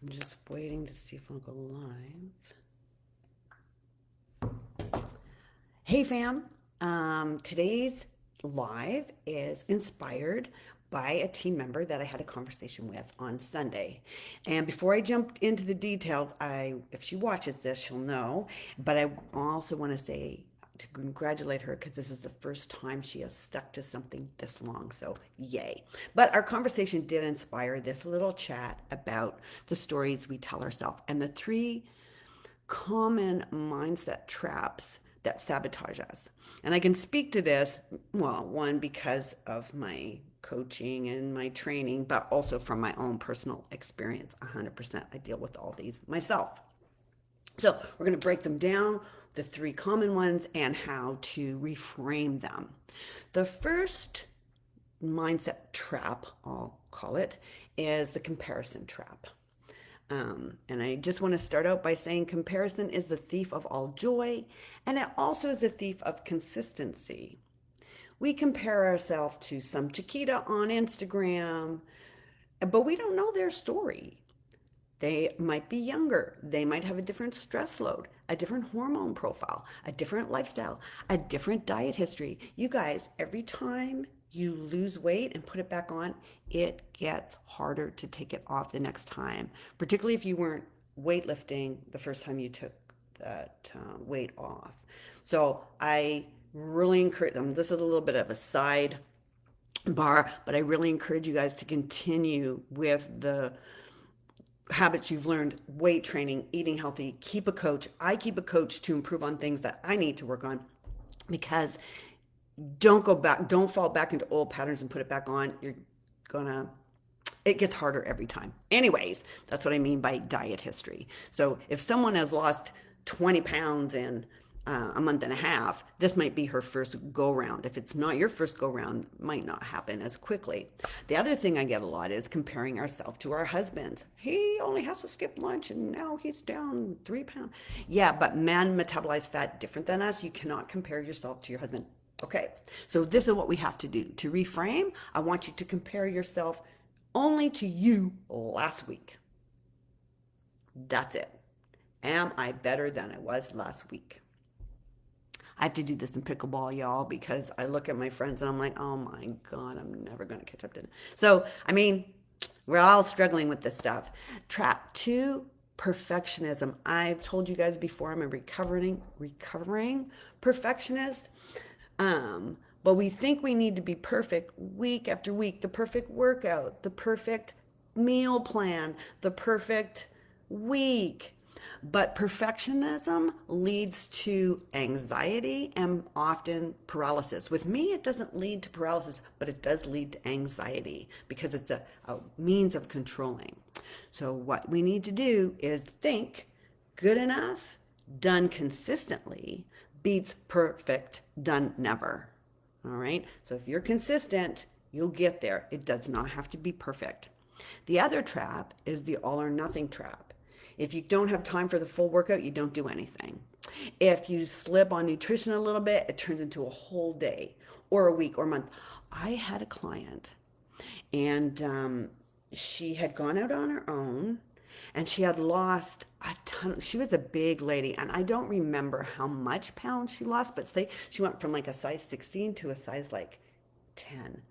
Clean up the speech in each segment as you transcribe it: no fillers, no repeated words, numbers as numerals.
I'm just waiting to see if I'll go live. Hey fam, today's live is inspired by a team member that I had a conversation with on Sunday. And before I jump into the details, if she watches this, she'll know. But I also want to say to congratulate her because this is the first time she has stuck to something this long. So, yay. But our conversation did inspire this little chat about the stories we tell ourselves and the three common mindset traps that sabotage us. And I can speak to this, well, one, because of my coaching and my training, but also from my own personal experience. 100%. I deal with all these myself. So we're going to break them down, the three common ones, and how to reframe them. The first mindset trap, I'll call it, is the comparison trap. And I just want to start out by saying comparison is the thief of all joy, and it also is a thief of consistency. We compare ourselves to some Chiquita on Instagram, but we don't know their story. They might be younger. They might have a different stress load, a different hormone profile, a different lifestyle, a different diet history. You guys, every time you lose weight and put it back on, it gets harder to take it off the next time, particularly if you weren't weightlifting the first time you took that weight off. So I really encourage them. This is a little bit of a side bar, but I really encourage you guys to continue with the habits you've learned, weight training, eating healthy, keep a coach. I keep a coach to improve on things that I need to work on because don't fall back into old patterns and put it back on. Gonna, it gets harder every time. Anyways, that's what I mean by diet history. So if someone has lost 20 pounds in a month and a half, this might be her first go round. If it's not your first go round, might not happen as quickly. The other thing I get a lot is comparing ourselves to our husbands. He only has to skip lunch and now he's down 3 pounds. Yeah, but men metabolize fat different than us. You cannot compare yourself to your husband. Okay, so this is what we have to do. To reframe, I want you to compare yourself only to you last week. That's it. Am I better than I was last week? I have to do this in pickleball, y'all, because I look at my friends and I'm like, oh my God, I'm never going to catch up to them. So, I mean, we're all struggling with this stuff. Trap two, perfectionism. I've told you guys before, I'm a recovering perfectionist. But we think we need to be perfect week after week, the perfect workout, the perfect meal plan, the perfect week. But perfectionism leads to anxiety and often paralysis. With me, it doesn't lead to paralysis, but it does lead to anxiety because it's a means of controlling. So, what we need to do is think good enough, done consistently, beats perfect, done never. All right. So, if you're consistent, you'll get there. It does not have to be perfect. The other trap is the all or nothing trap. If you don't have time for the full workout, you don't do anything. If you slip on nutrition a little bit, it turns into a whole day or a week or a month. I had a client and she had gone out on her own and she had lost a ton. She was a big lady and I don't remember how much pounds she lost, but say she went from like a size 16 to a size like 10.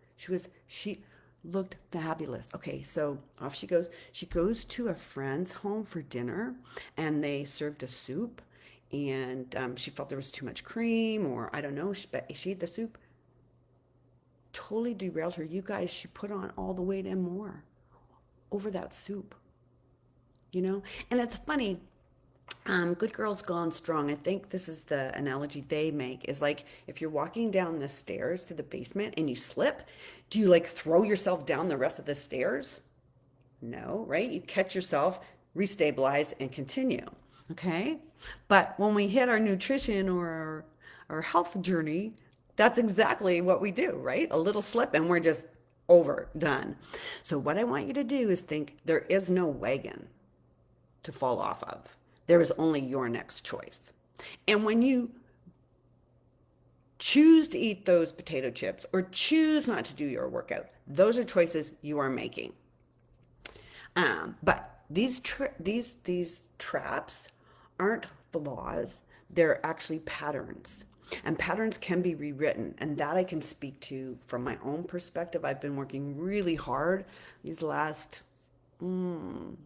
She looked fabulous. Okay, so off she goes. She goes to a friend's home for dinner and they served a soup and she felt there was too much cream or I don't know, but she ate the soup. Totally derailed her. You guys, she put on all the weight and more over that soup, you know? And it's funny, good girls gone strong. I think this is the analogy they make is like if you're walking down the stairs to the basement and you slip, do you like throw yourself down the rest of the stairs? No, right? You catch yourself, restabilize, and continue. Okay. But when we hit our nutrition or our health journey, that's exactly what we do, right? A little slip and we're just over, done. So, what I want you to do is think there is no wagon to fall off of. There is only your next choice. And when you choose to eat those potato chips or choose not to do your workout, those are choices you are making. But these traps aren't flaws, they're actually patterns. And patterns can be rewritten, and that I can speak to from my own perspective. I've been working really hard these last 10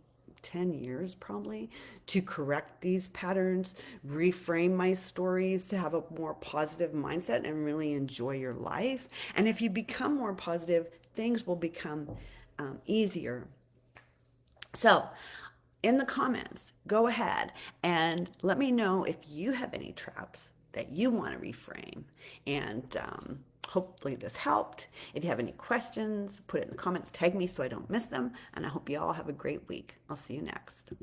years probably to correct these patterns, reframe my stories to have a more positive mindset and really enjoy your life. And if you become more positive, things will become easier. So, in the comments, go ahead and let me know if you have any traps that you want to reframe. And hopefully, this helped. If you have any questions, put it in the comments, tag me so I don't miss them. And I hope you all have a great week. I'll see you next.